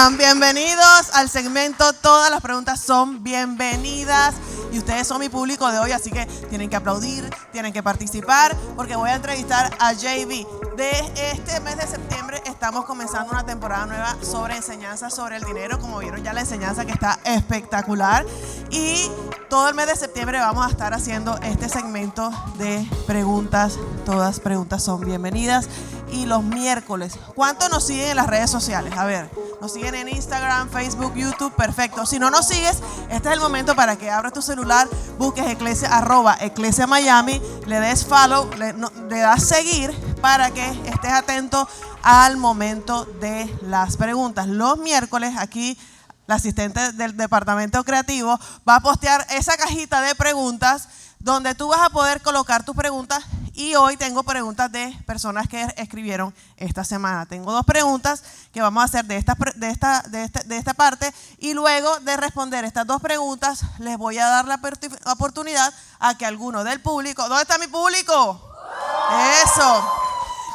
Sean bienvenidos al segmento Todas las preguntas son bienvenidas. Y ustedes son mi público de hoy, así que tienen que aplaudir, tienen que participar, porque voy a entrevistar a JV. De este mes de septiembre estamos comenzando una temporada nueva sobre enseñanza sobre el dinero. Como vieron ya la enseñanza que está espectacular. Y todo el mes de septiembre vamos a estar haciendo este segmento de preguntas. Todas preguntas son bienvenidas. Y los miércoles, ¿cuántos nos siguen en las redes sociales? A ver, nos siguen en Instagram, Facebook, YouTube, perfecto. Si no nos sigues, este es el momento para que abras tu celular, busques @Eclesia Miami, le des follow, le das seguir para que estés atento al momento de las preguntas. Los miércoles aquí la asistente del departamento creativo va a postear esa cajita de preguntas donde tú vas a poder colocar tus preguntas. Y hoy tengo preguntas de personas que escribieron esta semana. Tengo 2 preguntas que vamos a hacer de esta parte, y luego de responder estas 2 preguntas les voy a dar la oportunidad a que alguno del público, ¿dónde está mi público? Eso.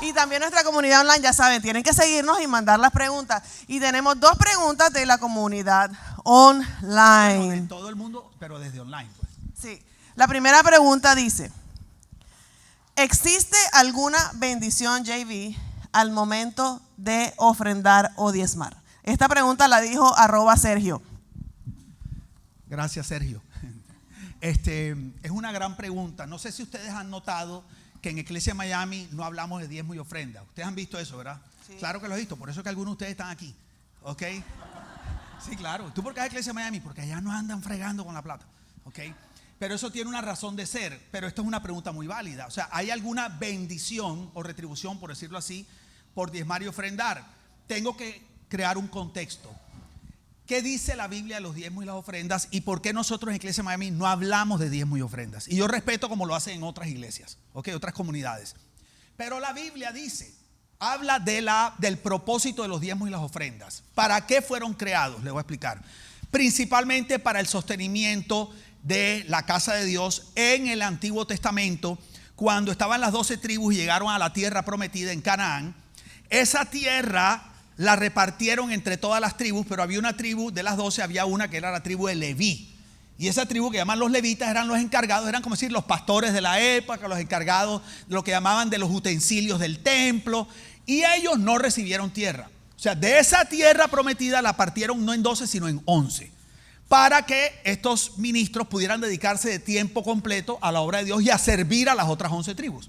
Y también nuestra comunidad online, ya saben, tienen que seguirnos y mandar las preguntas. Y tenemos 2 preguntas de la comunidad online. Bueno, de todo el mundo, pero desde online, pues. Sí. La primera pregunta dice: ¿existe alguna bendición, JV, al momento de ofrendar o diezmar? Esta pregunta la dijo @Sergio. Gracias, Sergio. Es una gran pregunta. No sé si ustedes han notado que en Eclesia Miami no hablamos de diezmo y ofrenda. Ustedes han visto eso, ¿verdad? Sí. Claro que lo he visto, por eso es que algunos de ustedes están aquí. ¿Ok? Sí, claro. ¿Tú por qué es Eclesia Miami? Porque allá no andan fregando con la plata. ¿Ok? Pero eso tiene una razón de ser. Pero esto es una pregunta muy válida. O sea, ¿hay alguna bendición o retribución, por decirlo así, por diezmar y ofrendar? Tengo que crear un contexto. ¿Qué dice la Biblia de los diezmos y las ofrendas? ¿Y por qué nosotros en Iglesia Miami no hablamos de diezmos y ofrendas? Y yo respeto como lo hacen en otras iglesias, otras comunidades. Pero la Biblia dice, habla del propósito de los diezmos y las ofrendas. ¿Para qué fueron creados? Les voy a explicar. Principalmente para el sostenimiento de la casa de Dios en el Antiguo Testamento. Cuando estaban las 12 tribus y llegaron a la tierra prometida en Canaán, esa tierra la repartieron entre todas las tribus, pero había una tribu de las 12, había una que era la tribu de Leví. Y esa tribu que llaman los levitas eran los encargados, eran como decir los pastores de la época, los encargados de lo que llamaban de los utensilios del templo. Y ellos no recibieron tierra. O sea, de esa tierra prometida la partieron no en 12, sino en 11. Para que estos ministros pudieran dedicarse de tiempo completo a la obra de Dios y a servir a las otras 11 tribus.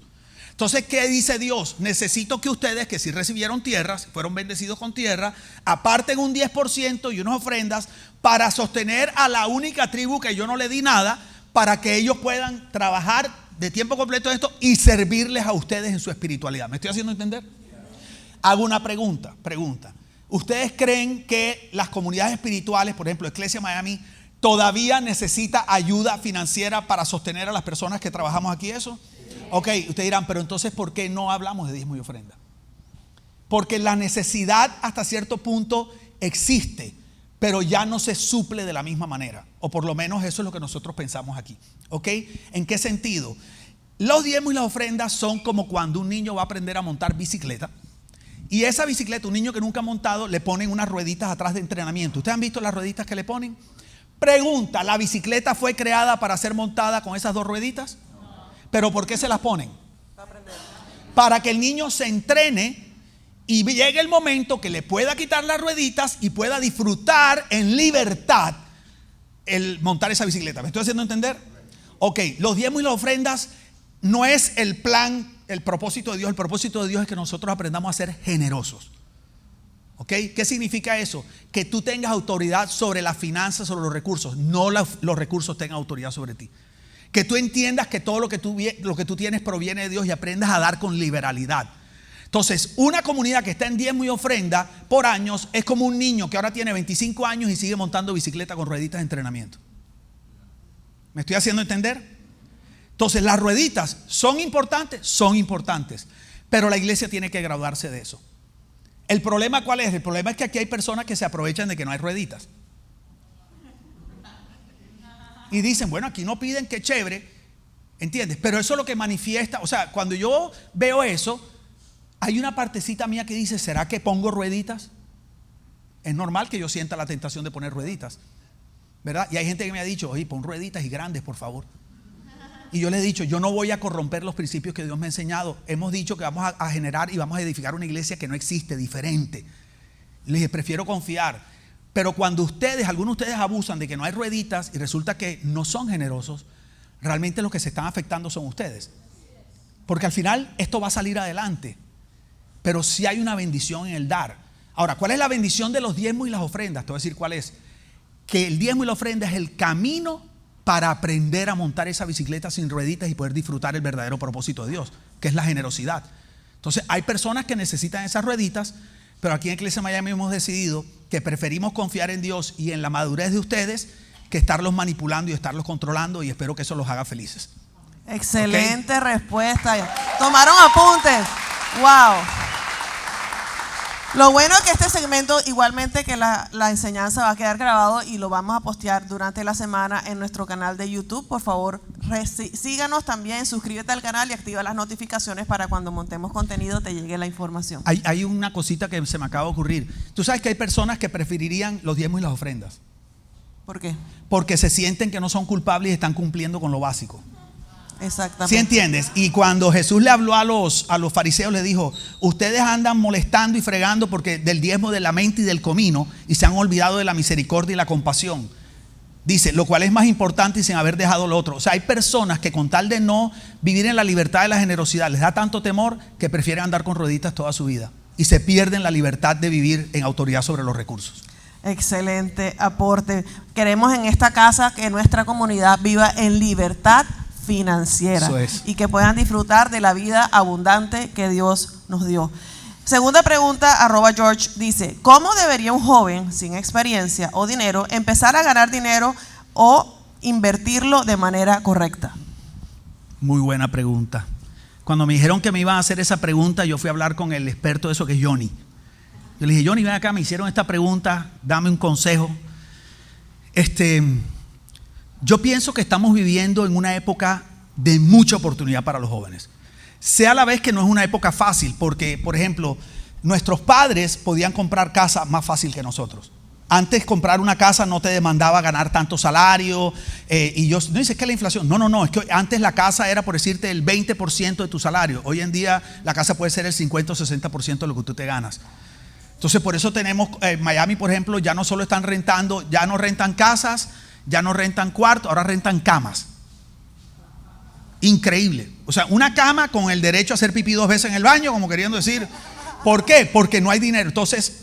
Entonces, ¿qué dice Dios? Necesito que ustedes, que si recibieron tierras, fueron bendecidos con tierra, aparten un 10% y unas ofrendas para sostener a la única tribu que yo no le di nada, para que ellos puedan trabajar de tiempo completo esto y servirles a ustedes en su espiritualidad. ¿Me estoy haciendo entender? Hago una pregunta. ¿Ustedes creen que las comunidades espirituales, por ejemplo, Eclesia Miami, todavía necesita ayuda financiera para sostener a las personas que trabajamos aquí eso? Ok, ustedes dirán, pero entonces ¿por qué no hablamos de diezmo y ofrenda? Porque la necesidad hasta cierto punto existe, pero ya no se suple de la misma manera. O por lo menos eso es lo que nosotros pensamos aquí. ¿Ok? ¿En qué sentido? Los diezmos y las ofrendas son como cuando un niño va a aprender a montar bicicleta. Y esa bicicleta, un niño que nunca ha montado, le ponen unas rueditas atrás de entrenamiento. ¿Ustedes han visto las rueditas que le ponen? Pregunta, ¿la bicicleta fue creada para ser montada con esas 2 rueditas? ¿Pero por qué se las ponen? Para que el niño se entrene y llegue el momento que le pueda quitar las rueditas y pueda disfrutar en libertad el montar esa bicicleta. ¿Me estoy haciendo entender? Ok, los diezmos y las ofrendas no es el plan, el propósito de Dios. El propósito de Dios es que nosotros aprendamos a ser generosos. ¿Ok? ¿Qué significa eso? Que tú tengas autoridad sobre las finanzas, sobre los recursos. No los recursos tengan autoridad sobre ti. Que tú entiendas que todo lo que tú tienes proviene de Dios y aprendas a dar con liberalidad. Entonces, una comunidad que está en diezmo y ofrenda por años es como un niño que ahora tiene 25 años y sigue montando bicicleta con rueditas de entrenamiento. ¿Me estoy haciendo entender? Entonces, las rueditas son importantes, pero la iglesia tiene que graduarse de eso. ¿El problema cuál es? El problema es que aquí hay personas que se aprovechan de que no hay rueditas. Y dicen, bueno, aquí no piden, qué chévere, ¿entiendes? Pero eso es lo que manifiesta, o sea, cuando yo veo eso, hay una partecita mía que dice, ¿será que pongo rueditas? es normal que yo sienta la tentación de poner rueditas, ¿verdad? Y hay gente que me ha dicho, oye, pon rueditas y grandes, por favor. Y yo les he dicho, yo no voy a corromper los principios que Dios me ha enseñado. Hemos dicho que vamos a generar y vamos a edificar una iglesia que no existe, diferente. Les dije, prefiero confiar. Pero cuando algunos de ustedes abusan de que no hay rueditas y resulta que no son generosos, realmente los que se están afectando son ustedes. Porque al final esto va a salir adelante. Pero sí hay una bendición en el dar. Ahora, ¿cuál es la bendición de los diezmos y las ofrendas? Te voy a decir cuál es. Que el diezmo y la ofrenda es el camino para aprender a montar esa bicicleta sin rueditas y poder disfrutar el verdadero propósito de Dios, que es la generosidad. Entonces hay personas que necesitan esas rueditas, pero aquí en Iglesia Miami hemos decidido que preferimos confiar en Dios y en la madurez de ustedes que estarlos manipulando y estarlos controlando, y espero que eso los haga felices. Excelente respuesta. Tomaron apuntes. Wow. Lo bueno es que este segmento, igualmente que la enseñanza, va a quedar grabado y lo vamos a postear durante la semana en nuestro canal de YouTube. Por favor, síganos también, suscríbete al canal y activa las notificaciones para cuando montemos contenido te llegue la información. Hay una cosita que se me acaba de ocurrir. Tú sabes que hay personas que preferirían los diezmos y las ofrendas. ¿Por qué? Porque se sienten que no son culpables y están cumpliendo con lo básico. Exactamente. ¿Sí entiendes? Y cuando Jesús le habló a los fariseos, le dijo, ustedes andan molestando y fregando porque del diezmo de la mente y del comino, y se han olvidado de la misericordia y la compasión. Dice, lo cual es más importante y sin haber dejado lo otro. O sea, hay personas que con tal de no vivir en la libertad y la generosidad, les da tanto temor que prefieren andar con rueditas toda su vida y se pierden la libertad de vivir en autoridad sobre los recursos. Excelente aporte. Queremos en esta casa que nuestra comunidad viva en libertad financiera. Eso es. Y que puedan disfrutar de la vida abundante que Dios nos dio. Segunda pregunta, @George dice, ¿cómo debería un joven sin experiencia o dinero empezar a ganar dinero o invertirlo de manera correcta? Muy buena pregunta. Cuando me dijeron que me iban a hacer esa pregunta, yo fui a hablar con el experto de eso, que es Johnny. Yo le dije, Johnny, ven acá, me hicieron esta pregunta, dame un consejo. Yo pienso que estamos viviendo en una época de mucha oportunidad para los jóvenes. Sea a la vez que no es una época fácil, porque, por ejemplo, nuestros padres podían comprar casa más fácil que nosotros. Antes comprar una casa no te demandaba ganar tanto salario. Y yo, no dices que la inflación. No, es que antes la casa era, por decirte, el 20% de tu salario. Hoy en día la casa puede ser el 50 o 60% de lo que tú te ganas. Entonces, por eso tenemos, Miami, por ejemplo, ya no solo están rentando, ya no rentan casas, ya no rentan cuartos, ahora rentan camas. Increíble. O sea, una cama con el derecho a hacer pipí 2 veces en el baño, como queriendo decir. ¿Por qué? Porque no hay dinero. Entonces,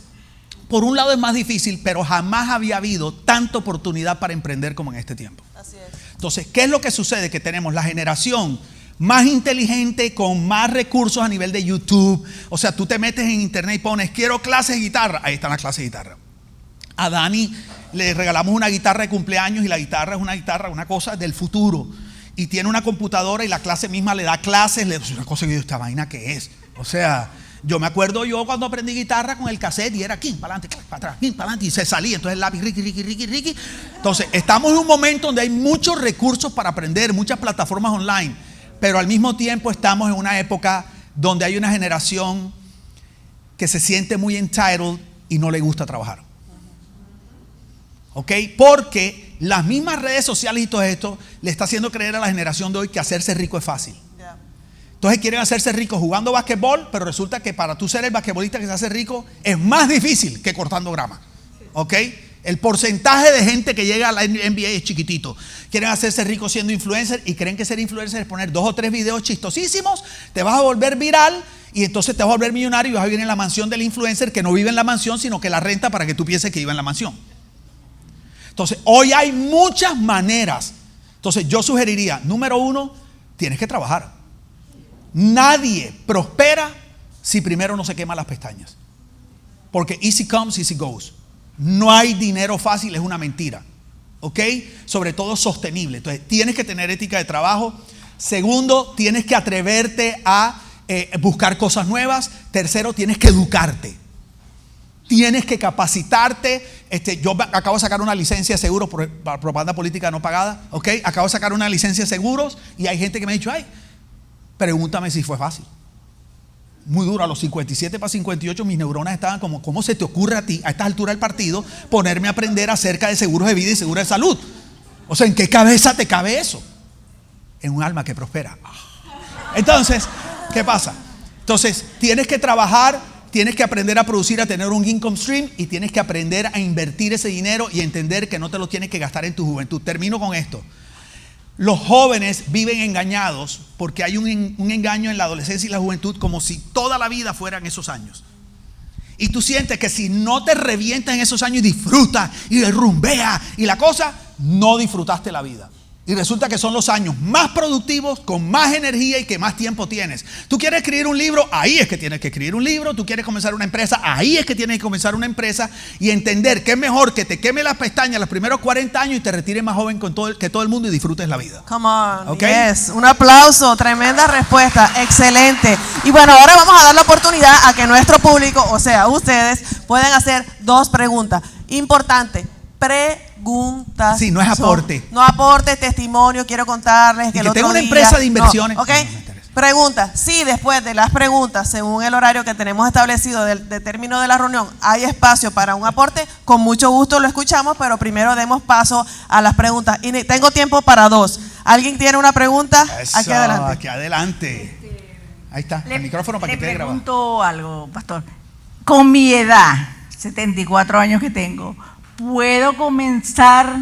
por un lado es más difícil, pero jamás había habido tanta oportunidad para emprender como en este tiempo. Así es. Entonces, ¿qué es lo que sucede? Que tenemos la generación más inteligente, con más recursos a nivel de YouTube. O sea, tú te metes en internet y pones, quiero clases de guitarra. Ahí están las clases de guitarra. A Dani le regalamos una guitarra de cumpleaños y la guitarra es una guitarra, una cosa del futuro. Y tiene una computadora y la clase misma le da clases. Es una cosa que yo, esta vaina que es. O sea, yo me acuerdo yo cuando aprendí guitarra con el cassette y era aquí, para adelante, para atrás, aquí, para adelante, y se salía. Entonces el lápiz, Ricky. Entonces estamos en un momento donde hay muchos recursos para aprender, muchas plataformas online, pero al mismo tiempo estamos en una época donde hay una generación que se siente muy entitled y no le gusta trabajar. ¿Ok? Porque las mismas redes sociales y todo esto le está haciendo creer a la generación de hoy que hacerse rico es fácil. Entonces quieren hacerse ricos jugando basquetbol, pero resulta que para tú ser el basquetbolista que se hace rico es más difícil que cortando grama. ¿Ok? El porcentaje de gente que llega a la NBA es chiquitito. Quieren hacerse ricos siendo influencer y creen que ser influencer es poner 2 o 3 videos chistosísimos, te vas a volver viral y entonces te vas a volver millonario y vas a vivir en la mansión del influencer, que no vive en la mansión, sino que la renta para que tú pienses que vive en la mansión. Entonces, hoy hay muchas maneras. Entonces, yo sugeriría, número 1, tienes que trabajar. Nadie prospera si primero no se quema las pestañas. Porque easy comes, easy goes. No hay dinero fácil, es una mentira. ¿Ok? Sobre todo sostenible. Entonces, tienes que tener ética de trabajo. Segundo, tienes que atreverte a buscar cosas nuevas. Tercero, tienes que educarte. Tienes que capacitarte. Yo acabo de sacar una licencia de seguros por propaganda política no pagada. ¿Ok? Acabo de sacar una licencia de seguros y hay gente que me ha dicho, ay, pregúntame si fue fácil. muy duro. A los 57 para 58 mis neuronas estaban como, ¿cómo se te ocurre a ti, a estas alturas del partido, ponerme a aprender acerca de seguros de vida y seguros de salud? O sea, ¿en qué cabeza te cabe eso? En un alma que prospera. Entonces, ¿qué pasa? Entonces, tienes que trabajar, tienes que aprender a producir, a tener un income stream, y tienes que aprender a invertir ese dinero y entender que no te lo tienes que gastar en tu juventud. Termino con esto. Los jóvenes viven engañados porque hay un engaño en la adolescencia y la juventud, como si toda la vida fueran esos años. Y tú sientes que si no te revientas en esos años y disfrutas y rumbeas y la cosa, no disfrutaste la vida. Y resulta que son los años más productivos, con más energía y que más tiempo tienes. Tú quieres escribir un libro, ahí es que tienes que escribir un libro. Tú quieres comenzar una empresa, ahí es que tienes que comenzar una empresa. Y entender que es mejor que te queme las pestañas los primeros 40 años y te retires más joven que todo el mundo y disfrutes la vida. Come on, ¿Okay? yes. Un aplauso, tremenda respuesta, excelente. Y bueno, ahora vamos a dar la oportunidad a que nuestro público, o sea, ustedes, puedan hacer 2 preguntas. Importante, preguntas. Sí, no es aporte. No aporte, testimonio, quiero contarles que Y el que otro tenga una día, empresa de inversiones. No, ¿ok? No me interesa. Pregunta, si después de las preguntas, según el horario que tenemos establecido de término de la reunión, hay espacio para un aporte, con mucho gusto lo escuchamos, pero primero demos paso a las preguntas. Y tengo tiempo para 2. ¿Alguien tiene una pregunta? Eso, Aquí adelante. aquí adelante. Ahí está, el micrófono para que te Le grabado. pregunto algo, pastor. Con mi edad, 74 años que tengo, ¿puedo comenzar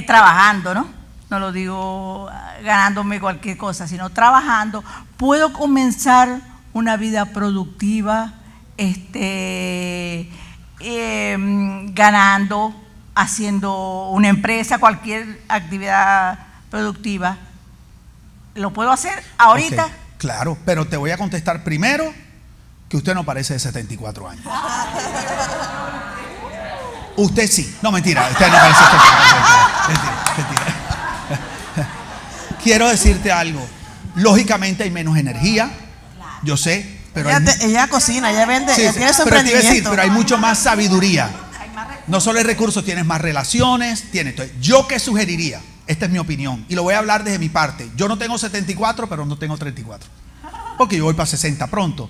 trabajando, no? No lo digo ganándome cualquier cosa, sino trabajando. ¿Puedo comenzar una vida productiva, ganando, haciendo una empresa, cualquier actividad productiva? ¿Lo puedo hacer ahorita? Ok, claro, pero te voy a contestar primero que usted no parece de 74 años. Usted sí. No, mentira. Usted no parece de 74 años. Mentira. Quiero decirte algo. Lógicamente hay menos energía. Yo sé, pero ella cocina, ella vende, sí, ella tiene su pero te iba a decir, emprendimiento. pero hay mucho más sabiduría. No solo hay recursos, tienes más relaciones, entonces, ¿yo qué sugeriría? Esta es mi opinión y lo voy a hablar desde mi parte. Yo no tengo 74, pero no tengo 34. Porque yo voy para 60 pronto.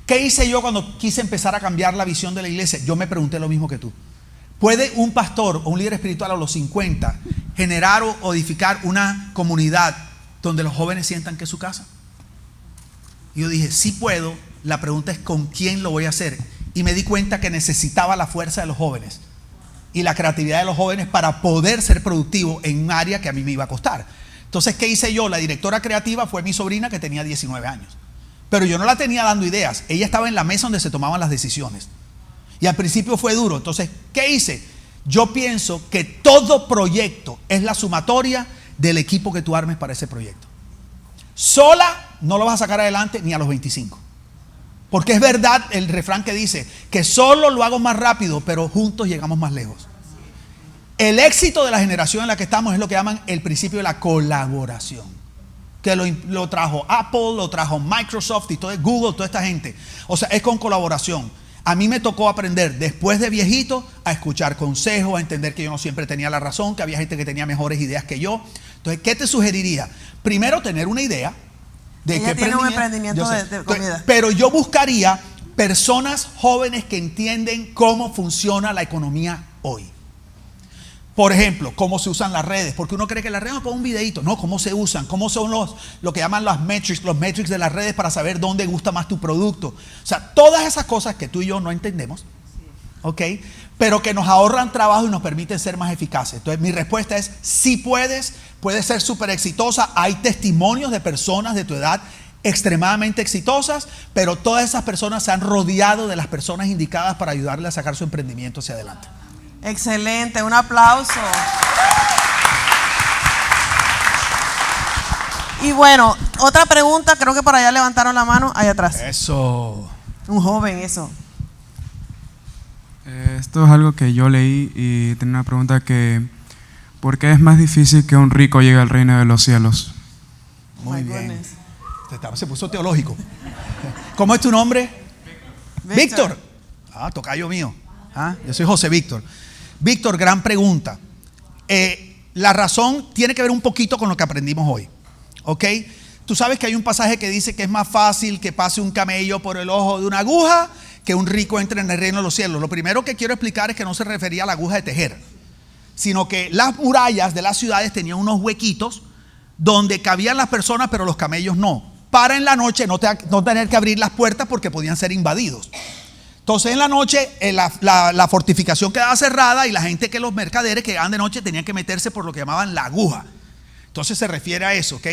¿Qué hice yo cuando quise empezar a cambiar la visión de la iglesia? Yo me pregunté lo mismo que tú. ¿Puede un pastor o un líder espiritual a los 50 generar o edificar una comunidad donde los jóvenes sientan que es su casa? Y yo dije, sí puedo. La pregunta es ¿con quién lo voy a hacer? Y me di cuenta que necesitaba la fuerza de los jóvenes y la creatividad de los jóvenes para poder ser productivo en un área que a mí me iba a costar. Entonces, ¿qué hice yo? La directora creativa fue mi sobrina, que tenía 19 años. Pero yo no la tenía dando ideas. Ella estaba en la mesa donde se tomaban las decisiones. Y al principio fue duro. Entonces, ¿qué hice? Yo pienso que todo proyecto es la sumatoria del equipo que tú armes para ese proyecto. Sola no lo vas a sacar adelante ni a los 25. Porque es verdad el refrán que dice que solo lo hago más rápido, pero juntos llegamos más lejos. El éxito de la generación en la que estamos es lo que llaman el principio de la colaboración. Que lo trajo Apple, lo trajo Microsoft y todo Google, toda esta gente. O sea, es con colaboración. A mí me tocó aprender después de viejito a escuchar consejos, a entender que yo no siempre tenía la razón, que había gente que tenía mejores ideas que yo. Entonces, ¿qué te sugeriría? Primero, tener una idea de Ella qué tiene un emprendimiento de comida. Entonces, pero yo buscaría personas jóvenes que entienden cómo funciona la economía hoy. Por ejemplo, cómo se usan las redes, porque uno cree que las redes son como un videito. No, cómo se usan, cómo son lo que llaman los metrics de las redes para saber dónde gusta más tu producto. O sea, todas esas cosas que tú y yo no entendemos, ¿ok? Pero que nos ahorran trabajo y nos permiten ser más eficaces. Entonces, mi respuesta es, sí puedes ser súper exitosa. Hay testimonios de personas de tu edad extremadamente exitosas, pero todas esas personas se han rodeado de las personas indicadas para ayudarle a sacar su emprendimiento hacia adelante. Excelente, un aplauso. Y bueno, otra pregunta, creo que por allá levantaron la mano, allá atrás. Eso. Un joven, eso. Esto es algo que yo leí y tenía una pregunta que ¿por qué es más difícil que un rico llegue al reino de los cielos? Muy bien. Se puso teológico. ¿Cómo es tu nombre? Víctor. Ah, tocayo mío. Yo soy José Víctor. Víctor, gran pregunta. La razón tiene que ver un poquito con lo que aprendimos hoy. ¿Ok? Tú sabes que hay un pasaje que dice que es más fácil que pase un camello por el ojo de una aguja que un rico entre en el reino de los cielos. Lo primero que quiero explicar es que no se refería a la aguja de tejer, sino que las murallas de las ciudades tenían unos huequitos donde cabían las personas, pero los camellos no, para en la noche no tener que abrir las puertas porque podían ser invadidos. Entonces en la noche la fortificación quedaba cerrada y la gente, que los mercaderes que llegaban de noche, tenían que meterse por lo que llamaban la aguja. Entonces se refiere a eso, ¿ok?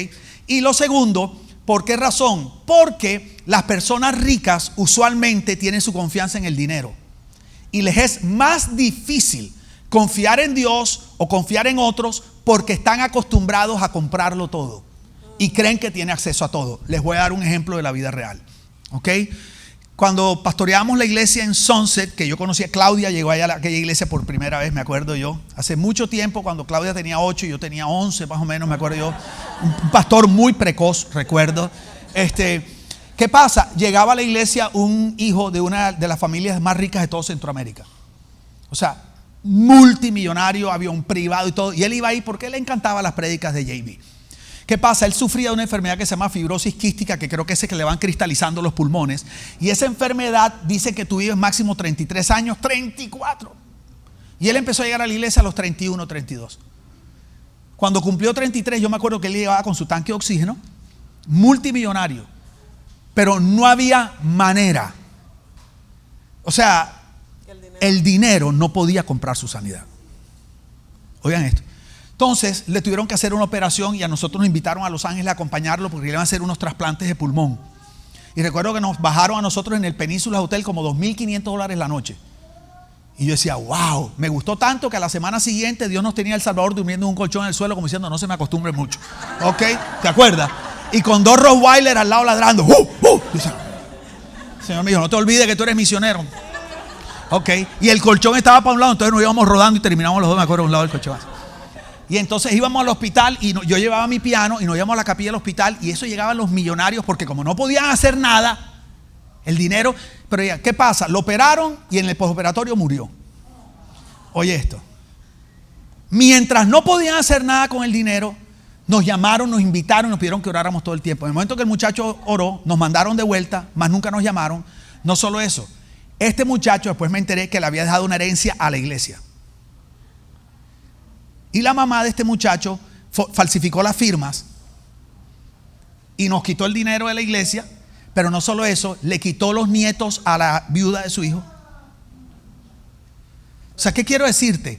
Y lo segundo, ¿por qué razón? Porque las personas ricas usualmente tienen su confianza en el dinero y les es más difícil confiar en Dios o confiar en otros porque están acostumbrados a comprarlo todo y creen que tienen acceso a todo. Les voy a dar un ejemplo de la vida real, ¿ok? Cuando pastoreábamos la iglesia en Sunset, que yo conocí a Claudia, llegó allá a aquella iglesia por primera vez, me acuerdo yo, hace mucho tiempo, cuando Claudia tenía 8 y yo tenía 11 más o menos, me acuerdo yo, un pastor muy precoz, recuerdo. ¿Qué pasa? Llegaba a la iglesia un hijo de una de las familias más ricas de todo Centroamérica, o sea, multimillonario, avión privado y todo, y él iba ahí porque le encantaban las prédicas de JB. ¿Qué pasa? Él sufría de una enfermedad que se llama fibrosis quística, que creo que es que le van cristalizando los pulmones. Y esa enfermedad dice que tú vives máximo 33 años, 34. Y él empezó a llegar a la iglesia a los 31, 32. Cuando cumplió 33, yo me acuerdo que él llegaba con su tanque de oxígeno, multimillonario. Pero no había manera. O sea, el dinero no podía comprar su sanidad. Oigan esto. Entonces le tuvieron que hacer una operación y a nosotros nos invitaron a Los Ángeles a acompañarlo porque le iban a hacer unos trasplantes de pulmón. Y recuerdo que nos bajaron a nosotros en el Península Hotel como $2,500 la noche. Y yo decía, wow, me gustó tanto que a la semana siguiente Dios nos tenía El Salvador durmiendo en un colchón en el suelo como diciendo, no se me acostumbre mucho. ¿Ok? ¿Te acuerdas? Y con 2 Rottweiler al lado ladrando. Decía, Señor mío, no te olvides que tú eres misionero. Ok. Y el colchón estaba para un lado, entonces nos íbamos rodando y terminamos los dos, me acuerdo, a un lado del colchón. Y entonces íbamos al hospital y yo llevaba mi piano y nos íbamos a la capilla del hospital y eso llegaban los millonarios porque como no podían hacer nada, el dinero, pero ya, ¿qué pasa? Lo operaron y en el postoperatorio murió. Oye esto, mientras no podían hacer nada con el dinero, nos llamaron, nos invitaron, nos pidieron que oráramos todo el tiempo. En el momento que el muchacho oró, nos mandaron de vuelta, más nunca nos llamaron. No solo eso, este muchacho después me enteré que le había dejado una herencia a la iglesia. Y la mamá de este muchacho falsificó las firmas y nos quitó el dinero de la iglesia, pero no solo eso, le quitó los nietos a la viuda de su hijo. O sea, ¿qué quiero decirte?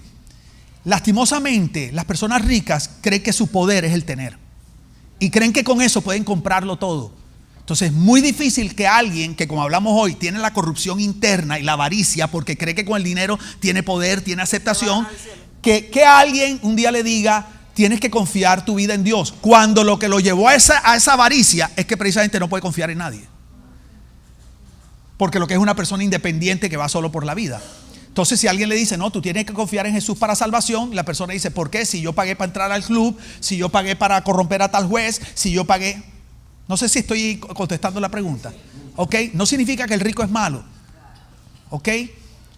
Lastimosamente, las personas ricas creen que su poder es el tener y creen que con eso pueden comprarlo todo. Entonces es muy difícil que alguien que, como hablamos hoy, tiene la corrupción interna y la avaricia porque cree que con el dinero tiene poder, tiene aceptación, que alguien un día le diga, tienes que confiar tu vida en Dios, cuando lo que lo llevó a esa avaricia es que precisamente no puede confiar en nadie, porque lo que es una persona independiente que va solo por la vida. Entonces si alguien le dice, no, tú tienes que confiar en Jesús para salvación, la persona dice, ¿por qué? Si yo pagué para entrar al club, si yo pagué para corromper a tal juez, si yo pagué. No sé si estoy contestando la pregunta. ¿Ok? No significa que el rico es malo. ¿Ok?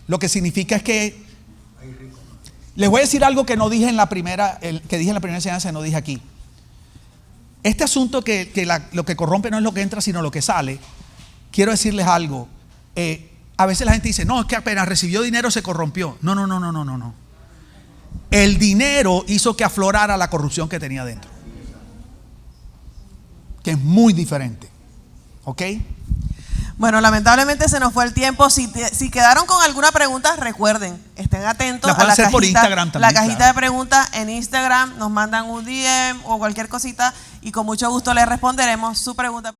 Lo que significa es que les voy a decir algo que no dije en la primera, que dije en la primera enseñanza, no dije aquí. Este asunto que lo que corrompe no es lo que entra, sino lo que sale. Quiero decirles algo. A veces la gente dice, no, es que apenas recibió dinero se corrompió. No. El dinero hizo que aflorara la corrupción que tenía dentro, que es muy diferente. ¿Ok? Bueno, lamentablemente se nos fue el tiempo. Si quedaron con alguna pregunta, recuerden, estén atentos la a la hacer por Instagram también, la cajita de preguntas en Instagram. Nos mandan un DM o cualquier cosita y con mucho gusto les responderemos su pregunta.